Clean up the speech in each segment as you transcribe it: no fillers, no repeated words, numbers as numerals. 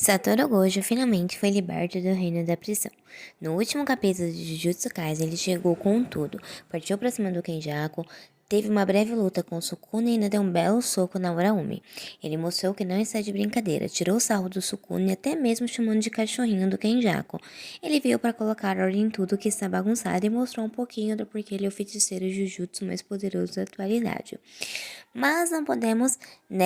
Satoru Gojo finalmente foi liberto do reino da prisão. No último capítulo de Jujutsu Kaisen, ele chegou com tudo, partiu pra cima do Kenjaku, teve uma breve luta com o Sukuna e ainda deu um belo soco na Uraumi. Ele mostrou que não está de brincadeira, tirou o sarro do Sukuna e até mesmo chamando de cachorrinho do Kenjaku. Ele veio para colocar ordem em tudo que está bagunçado e mostrou um pouquinho do porquê ele é o feiticeiro Jujutsu mais poderoso da atualidade. Mas não podemos,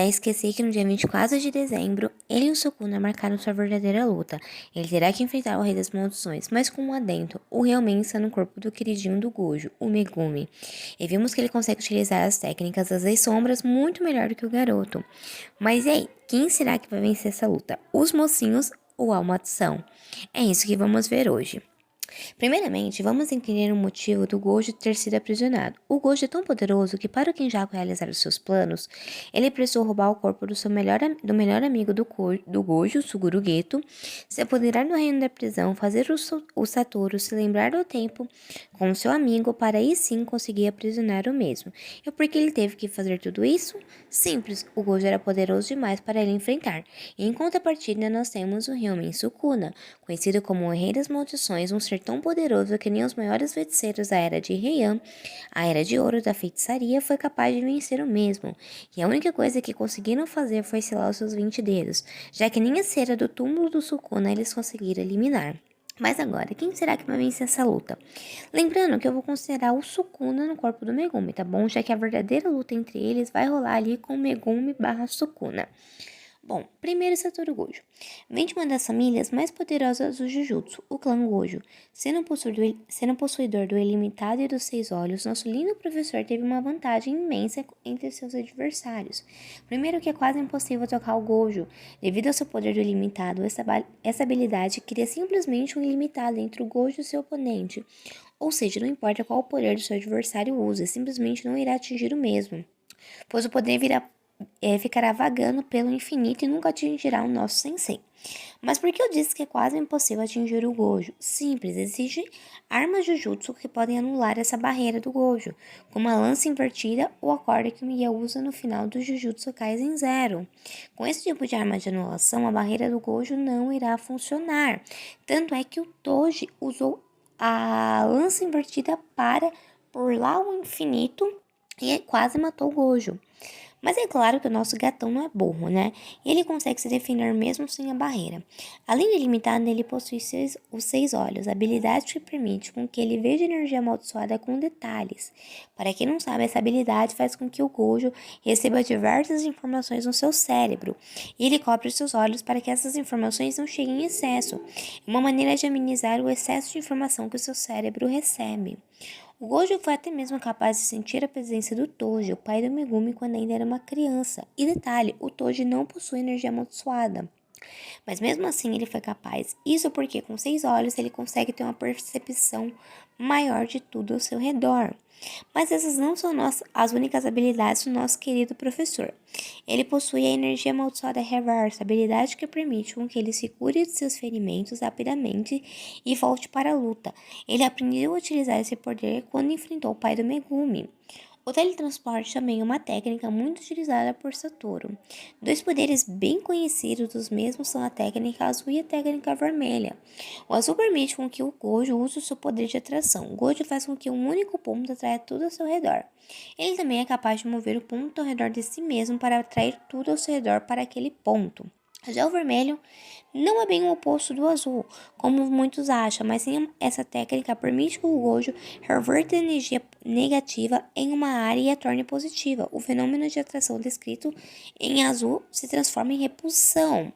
esquecer que no dia 24 de dezembro, ele e o Sukuna marcaram sua verdadeira luta. Ele terá que enfrentar o Rei das Maldições, mas com um adendo, o realmente está no corpo do queridinho do Gojo, o Megumi. E vimos que ele consegue utilizar as técnicas das Leis Sombras muito melhor do que o garoto. Mas e aí, quem será que vai vencer essa luta? Os mocinhos ou a maldição? É isso que vamos ver hoje. Primeiramente, vamos entender o motivo do Gojo ter sido aprisionado. O Gojo é tão poderoso que, para o Kenjaku realizar os seus planos, ele precisou roubar o corpo do melhor amigo do Gojo, Suguru Geto, se apoderar do reino da prisão, fazer o Satoru se lembrar do tempo com seu amigo para aí sim conseguir aprisionar o mesmo. E por que ele teve que fazer tudo isso? Simples, o Gojo era poderoso demais para ele enfrentar. E em contrapartida, nós temos o Ryomen Sukuna, conhecido como o Rei das Maldições, um ser tão poderoso que nem os maiores feiticeiros da Era de Heian, a Era de Ouro da feitiçaria, foi capaz de vencer o mesmo. E a única coisa que conseguiram fazer foi selar os seus 20 dedos, já que nem a cera do túmulo do Sukuna eles conseguiram eliminar. Mas agora, quem será que vai vencer essa luta? Lembrando que eu vou considerar o Sukuna no corpo do Megumi, tá bom? Já que a verdadeira luta entre eles vai rolar ali com o Megumi barra Sukuna. Bom, primeiro Satoru Gojo. Vem de uma das famílias mais poderosas do Jujutsu, o clã Gojo. Sendo possuidor do ilimitado e dos 6 olhos, nosso lindo professor teve uma vantagem imensa entre seus adversários. Primeiro que é quase impossível tocar o Gojo. Devido ao seu poder do ilimitado, essa habilidade cria simplesmente um ilimitado entre o Gojo e seu oponente. Ou seja, não importa qual o poder do seu adversário usa, simplesmente não irá atingir o mesmo, pois o poder ficará vagando pelo infinito e nunca atingirá o nosso sensei. Mas por que eu disse que é quase impossível atingir o Gojo? Simples, exige armas Jujutsu que podem anular essa barreira do Gojo, como a lança invertida ou a corda que o Miguel usa no final do Jujutsu Kaisen Zero. Com esse tipo de arma de anulação, a barreira do Gojo não irá funcionar. Tanto é que o Toji usou a lança invertida para burlar o infinito e quase matou o Gojo. Mas é claro que o nosso gatão não é burro, né? E ele consegue se defender mesmo sem a barreira. Além de limitado, ele possui os 6 olhos, habilidade que permite com que ele veja energia amaldiçoada com detalhes. Para quem não sabe, essa habilidade faz com que o Gojo receba diversas informações no seu cérebro. E ele cobre seus olhos para que essas informações não cheguem em excesso. É uma maneira de amenizar o excesso de informação que o seu cérebro recebe. O Gojo foi até mesmo capaz de sentir a presença do Toji, o pai do Megumi, quando ainda era uma criança. E detalhe, o Toji não possui energia amaldiçoada. Mas mesmo assim ele foi capaz. Isso porque com 6 olhos ele consegue ter uma percepção maior de tudo ao seu redor. Mas essas não são as únicas habilidades do nosso querido professor. Ele possui a energia amaldiçoada reversa, habilidade que permite com que ele se cure de seus ferimentos rapidamente e volte para a luta. Ele aprendeu a utilizar esse poder quando enfrentou o pai do Megumi. O teletransporte também é uma técnica muito utilizada por Satoru. Dois poderes bem conhecidos dos mesmos são a técnica azul e a técnica vermelha. O azul permite com que o Gojo use o seu poder de atração. O Gojo faz com que um único ponto atraia tudo ao seu redor. Ele também é capaz de mover o ponto ao redor de si mesmo para atrair tudo ao seu redor para aquele ponto. Já o vermelho não é bem o oposto do azul, como muitos acham, mas sim essa técnica permite que o Gojo reverta a energia negativa em uma área e a torne positiva. O fenômeno de atração descrito em azul se transforma em repulsão.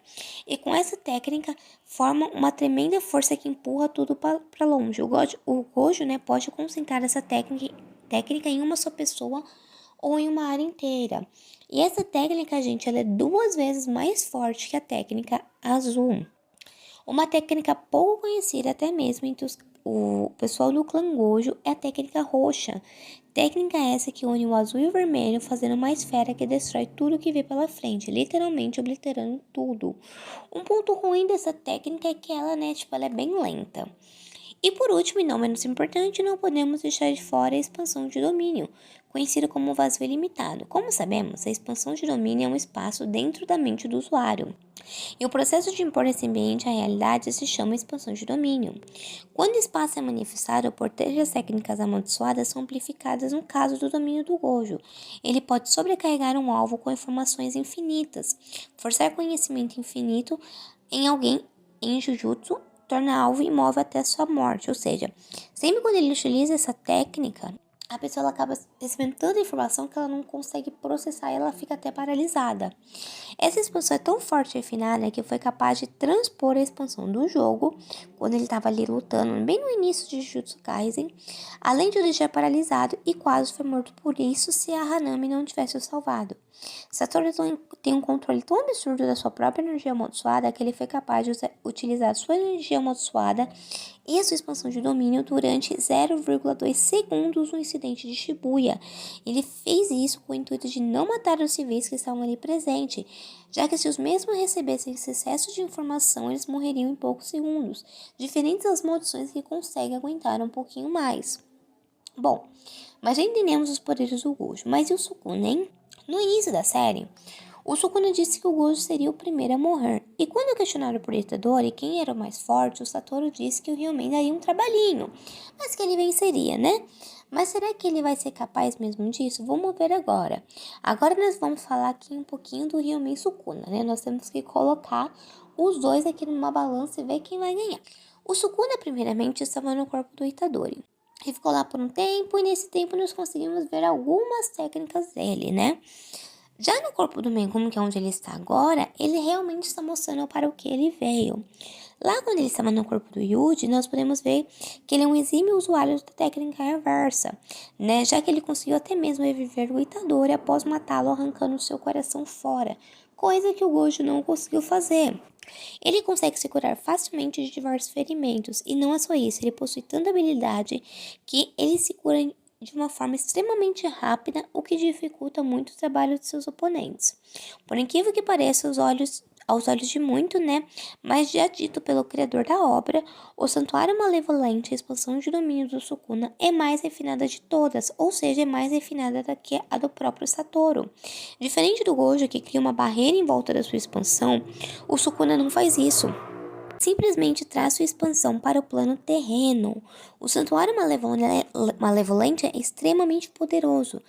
E com essa técnica, forma uma tremenda força que empurra tudo para longe. O Gojo pode concentrar essa técnica em uma só pessoa ou em uma área inteira. E essa técnica, gente, ela é 2 vezes mais forte que a técnica azul. Uma técnica pouco conhecida até mesmo entre o pessoal do clã Gojo é a técnica roxa. Técnica essa que une o azul e o vermelho, fazendo uma esfera que destrói tudo que vê pela frente, literalmente obliterando tudo. Um ponto ruim dessa técnica é que ela, ela é bem lenta. E por último, e não menos importante, não podemos deixar de fora a expansão de domínio, conhecida como vazio ilimitado. Como sabemos, a expansão de domínio é um espaço dentro da mente do usuário. E o processo de impor esse ambiente à realidade se chama expansão de domínio. Quando o espaço é manifestado por três técnicas amaldiçoadas são amplificadas no caso do domínio do Gojo. Ele pode sobrecarregar um alvo com informações infinitas, forçar conhecimento infinito em alguém em Jujutsu, torna alvo imóvel até sua morte. Ou seja, sempre quando ele utiliza essa técnica, a pessoa ela acaba recebendo tanta informação que ela não consegue processar e ela fica até paralisada. Essa expansão é tão forte e refinada que foi capaz de transpor a expansão do jogo, quando ele estava ali lutando, bem no início de Jujutsu Kaisen, além de o deixar paralisado e quase foi morto por isso se a Hanami não tivesse o salvado. Satoru tem um controle tão absurdo da sua própria energia amaldiçoada que ele foi capaz de utilizar sua energia amaldiçoada e a sua expansão de domínio durante 0,2 segundos no incidente de Shibuya. Ele fez isso com o intuito de não matar os civis que estavam ali presentes, já que se os mesmos recebessem esse excesso de informação, eles morreriam em poucos segundos, diferentes das maldições que conseguem aguentar um pouquinho mais. Bom, mas já entendemos os poderes do Gojo, mas e o Sukuna, hein? No início da série, o Sukuna disse que o Gojo seria o primeiro a morrer, e quando questionaram por Itadori quem era o mais forte, o Satoru disse que o Ryumen daria um trabalhinho, mas que ele venceria, né? Mas será que ele vai ser capaz mesmo disso? Vamos ver agora. Agora nós vamos falar aqui um pouquinho do Ryumen e Sukuna, né? Nós temos que colocar os dois aqui numa balança e ver quem vai ganhar. O Sukuna, primeiramente, estava no corpo do Itadori. Ele ficou lá por um tempo e nesse tempo nós conseguimos ver algumas técnicas dele, né? Já no corpo do Megumi, que é onde ele está agora, ele realmente está mostrando para o que ele veio. Lá quando ele estava no corpo do Yuji, nós podemos ver que ele é um exímio usuário da técnica reversa, né? Já que ele conseguiu até mesmo reviver o Itadori após matá-lo arrancando seu coração fora, coisa que o Gojo não conseguiu fazer. Ele consegue se curar facilmente de diversos ferimentos, e não é só isso, ele possui tanta habilidade que ele se cura de uma forma extremamente rápida, o que dificulta muito o trabalho de seus oponentes. Por incrível que pareça, aos olhos de muito, né? Mas já dito pelo criador da obra, o Santuário Malevolente, a expansão de domínio do Sukuna, é mais refinada de todas, ou seja, é mais refinada do que a do próprio Satoru. Diferente do Gojo, que cria uma barreira em volta da sua expansão, o Sukuna não faz isso. Simplesmente traz sua expansão para o plano terreno. O Santuário Malevolente é extremamente poderoso,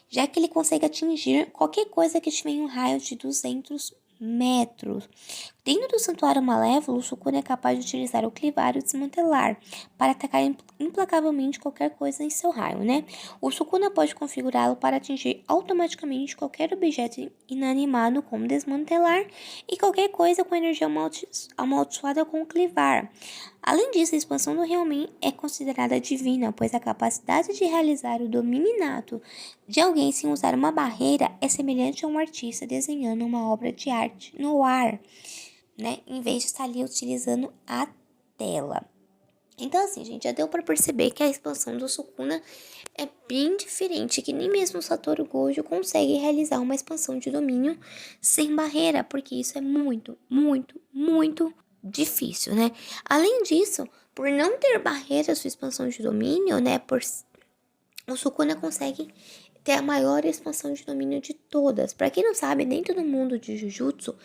já que ele consegue atingir qualquer coisa que estiver em um raio de 200 metros. Dentro do Santuário Malévolo, o Sukuna é capaz de utilizar o Clivar e o Desmantelar para atacar implacavelmente qualquer coisa em seu raio, né? O Sukuna pode configurá-lo para atingir automaticamente qualquer objeto inanimado com Desmantelar e qualquer coisa com energia amaldiçoada com Clivar. Além disso, a expansão do Realmente é considerada divina, pois a capacidade de realizar o domínio inato de alguém sem usar uma barreira é semelhante a um artista desenhando uma obra de arte no ar, né? Em vez de estar ali utilizando a tela. Então, assim, gente, já deu para perceber que a expansão do Sukuna é bem diferente, que nem mesmo o Satoru Gojo consegue realizar uma expansão de domínio sem barreira, porque isso é muito, muito, muito difícil, né? Além disso, por não ter barreira sua expansão de domínio, né, o Sukuna consegue ter a maior expansão de domínio de todas. Para quem não sabe, dentro do mundo de Jujutsu,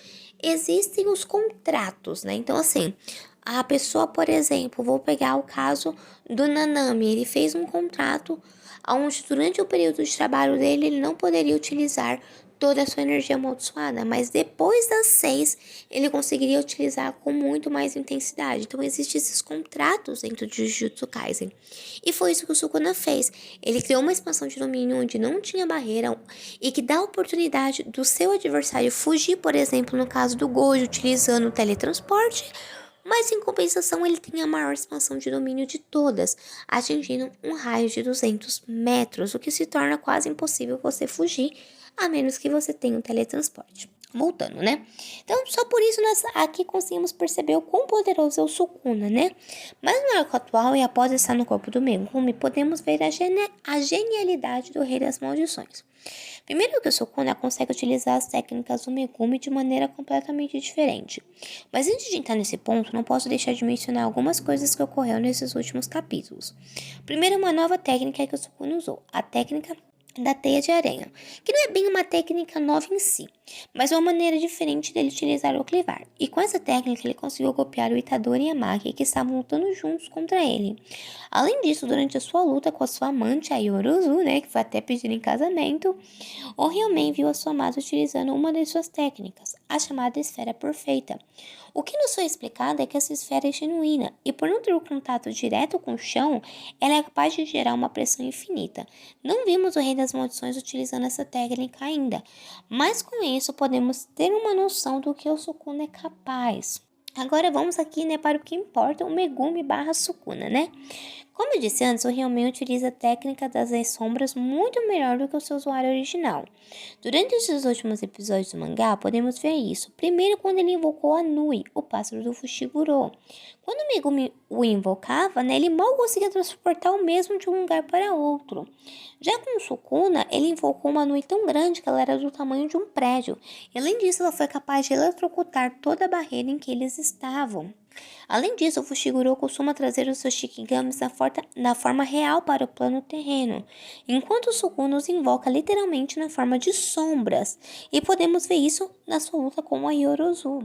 existem os contratos, né? Então, assim, a pessoa, por exemplo, vou pegar o caso do Nanami, ele fez um contrato onde durante o período de trabalho dele, ele não poderia utilizar toda a sua energia amaldiçoada, mas depois das 6, ele conseguiria utilizar com muito mais intensidade. Então, existem esses contratos dentro de Jujutsu Kaisen. E foi isso que o Sukuna fez. Ele criou uma expansão de domínio onde não tinha barreira e que dá a oportunidade do seu adversário fugir, por exemplo, no caso do Gojo, utilizando o teletransporte, mas em compensação ele tem a maior expansão de domínio de todas, atingindo um raio de 200 metros, o que se torna quase impossível você fugir, a menos que você tenha um teletransporte. Voltando, né? Então, só por isso nós aqui conseguimos perceber o quão poderoso é o Sukuna, né? Mas no arco atual e após estar no corpo do Megumi, podemos ver a genialidade do Rei das Maldições. Primeiro que o Sukuna consegue utilizar as técnicas do Megumi de maneira completamente diferente. Mas antes de entrar nesse ponto, não posso deixar de mencionar algumas coisas que ocorreram nesses últimos capítulos. Primeiro, uma nova técnica que o Sukuna usou, a técnica da teia de aranha, que não é bem uma técnica nova em si, mas uma maneira diferente dele utilizar o Cleavar. E com essa técnica ele conseguiu copiar o Itadori e a Maki, que estavam lutando juntos contra ele. Além disso, durante a sua luta com a sua amante, a Yorozu, que foi até pedir em casamento, o Ryumen viu a sua amada utilizando uma de suas técnicas, a chamada esfera perfeita. O que nos foi explicado é que essa esfera é genuína e, por não ter o contato direto com o chão, ela é capaz de gerar uma pressão infinita. Não vimos o Rei das Maldições utilizando essa técnica ainda, mas com isso podemos ter uma noção do que o Sukuna é capaz. Agora vamos aqui, para o que importa, o Megumi barra Sukuna, Como eu disse antes, o Ryumen utiliza a técnica das sombras muito melhor do que o seu usuário original. Durante esses últimos episódios do mangá, podemos ver isso. Primeiro, quando ele invocou a Nui, o pássaro do Fushiguro. Quando o Megumi o invocava, ele mal conseguia transportar o mesmo de um lugar para outro. Já com o Sukuna, ele invocou uma Nui tão grande que ela era do tamanho de um prédio. E, além disso, ela foi capaz de eletrocutar toda a barreira em que eles estavam. Além disso, o Fushiguro costuma trazer os seus Shikigamis na forma real para o plano terreno, enquanto o Sukuna os invoca literalmente na forma de sombras, e podemos ver isso na sua luta com a Yorozu.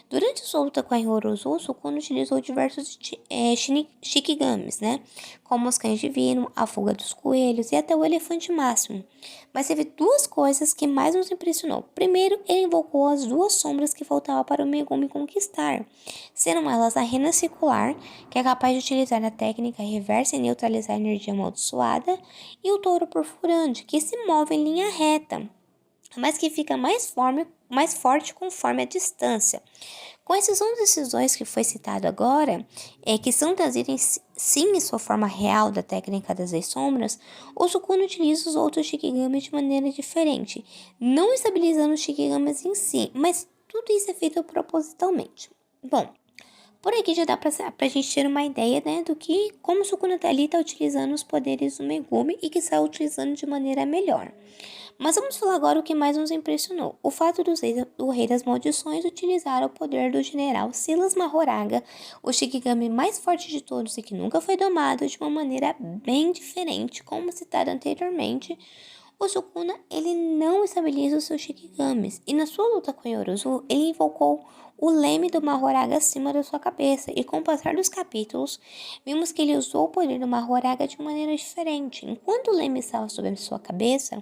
Durante sua luta com a Yorozu, o Sukuna utilizou diversos Shikigamis, como os cães divinos, a fuga dos coelhos e até o elefante máximo. Mas teve duas coisas que mais nos impressionou. Primeiro, ele invocou as duas sombras que faltavam para o Megumi conquistar, sendo elas a Rena Circular, que é capaz de utilizar a técnica reversa e neutralizar a energia amaldiçoada, e o Touro Perfurante, que se move em linha reta, mas que fica mais forte conforme a distância. Com exceção desses dois que foi citado agora, que são trazidos sim em sua forma real da técnica das sombras, o Sukuna utiliza os outros Shikigamis de maneira diferente, não estabilizando os Shikigamis em si, mas tudo isso é feito propositalmente. Bom, por aqui já dá pra gente ter uma ideia, do que como o Sukuna ali tá utilizando os poderes do Megumi e que está utilizando de maneira melhor. Mas vamos falar agora o que mais nos impressionou. O fato do Rei das Maldições utilizar o poder do general Silas Mahoraga, o Shikigami mais forte de todos e que nunca foi domado, de uma maneira bem diferente, como citado anteriormente. O Sukuna, ele não estabiliza os seus Shikigamis, e na sua luta com Yorozu, ele invocou o leme do Mahoraga acima da sua cabeça, e com o passar dos capítulos, vimos que ele usou o poder do Mahoraga de maneira diferente. Enquanto o leme estava sobre sua cabeça,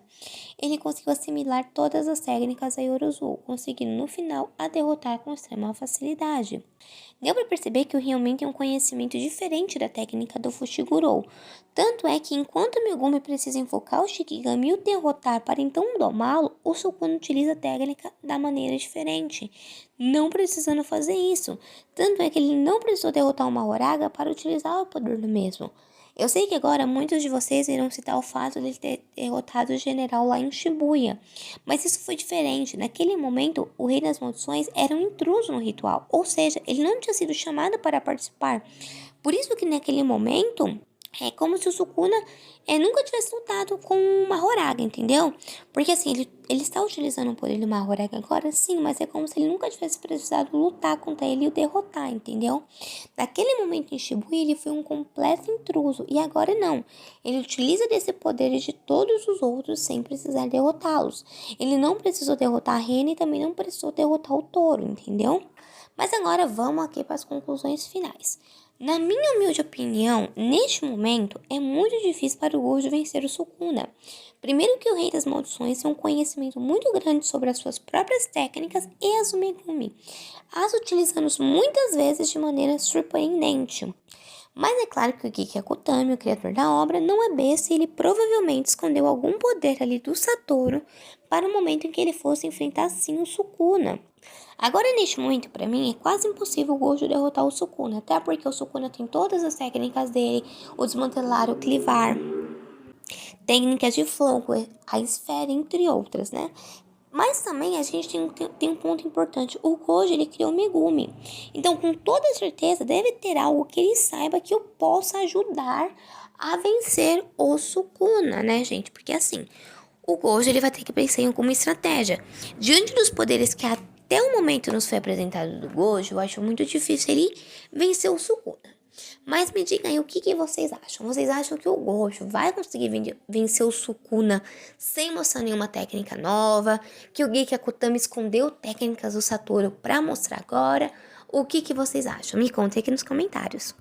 ele conseguiu assimilar todas as técnicas a Yorozu, conseguindo no final a derrotar com extrema facilidade. Deu para perceber que o Ryumen tem um conhecimento diferente da técnica do Fushiguro. Tanto é que enquanto o Megumi precisa invocar o Shikigami e o derrotar para então domá-lo, o Sukuna utiliza a técnica da maneira diferente, não precisando fazer isso. Tanto é que ele não precisou derrotar o Mahoraga para utilizar o poder do mesmo. Eu sei que agora muitos de vocês irão citar o fato de ele ter derrotado o general lá em Shibuya, mas isso foi diferente. Naquele momento, o Rei das Maldições era um intruso no ritual, ou seja, ele não tinha sido chamado para participar. Por isso que naquele momento, é como se o Sukuna nunca tivesse lutado com o Mahoraga, entendeu? Porque assim, ele está utilizando o poder do Mahoraga agora, sim, mas é como se ele nunca tivesse precisado lutar contra ele e o derrotar, entendeu? Naquele momento em Shibuya, ele foi um completo intruso, e agora não. Ele utiliza desse poder de todos os outros sem precisar derrotá-los. Ele não precisou derrotar a Rena e também não precisou derrotar o touro, entendeu? Mas agora vamos aqui para as conclusões finais. Na minha humilde opinião, neste momento, é muito difícil para o Gojo vencer o Sukuna. Primeiro que o Rei das Maldições tem um conhecimento muito grande sobre as suas próprias técnicas e as do Megumi, as utilizando muitas vezes de maneira surpreendente. Mas é claro que o Geki Akutami, o criador da obra, não é besta e ele provavelmente escondeu algum poder ali do Satoru para o momento em que ele fosse enfrentar sim o Sukuna. Agora, neste momento, para mim, é quase impossível o Gojo derrotar o Sukuna, até porque o Sukuna tem todas as técnicas dele, o desmantelar, o clivar, técnicas de flow, a esfera, entre outras, Mas também a gente tem um ponto importante. O Gojo, ele criou o Megumi. Então, com toda certeza, deve ter algo que ele saiba que eu possa ajudar a vencer o Sukuna, gente? Porque assim, o Gojo ele vai ter que pensar em alguma estratégia. Diante dos poderes que até o momento nos foi apresentado do Gojo, eu acho muito difícil ele vencer o Sukuna. Mas me digam aí o que vocês acham. Vocês acham que o Gojo vai conseguir vencer o Sukuna sem mostrar nenhuma técnica nova? Que o Geiki Akutami escondeu técnicas do Satoru pra mostrar agora? O que vocês acham? Me contem aqui nos comentários.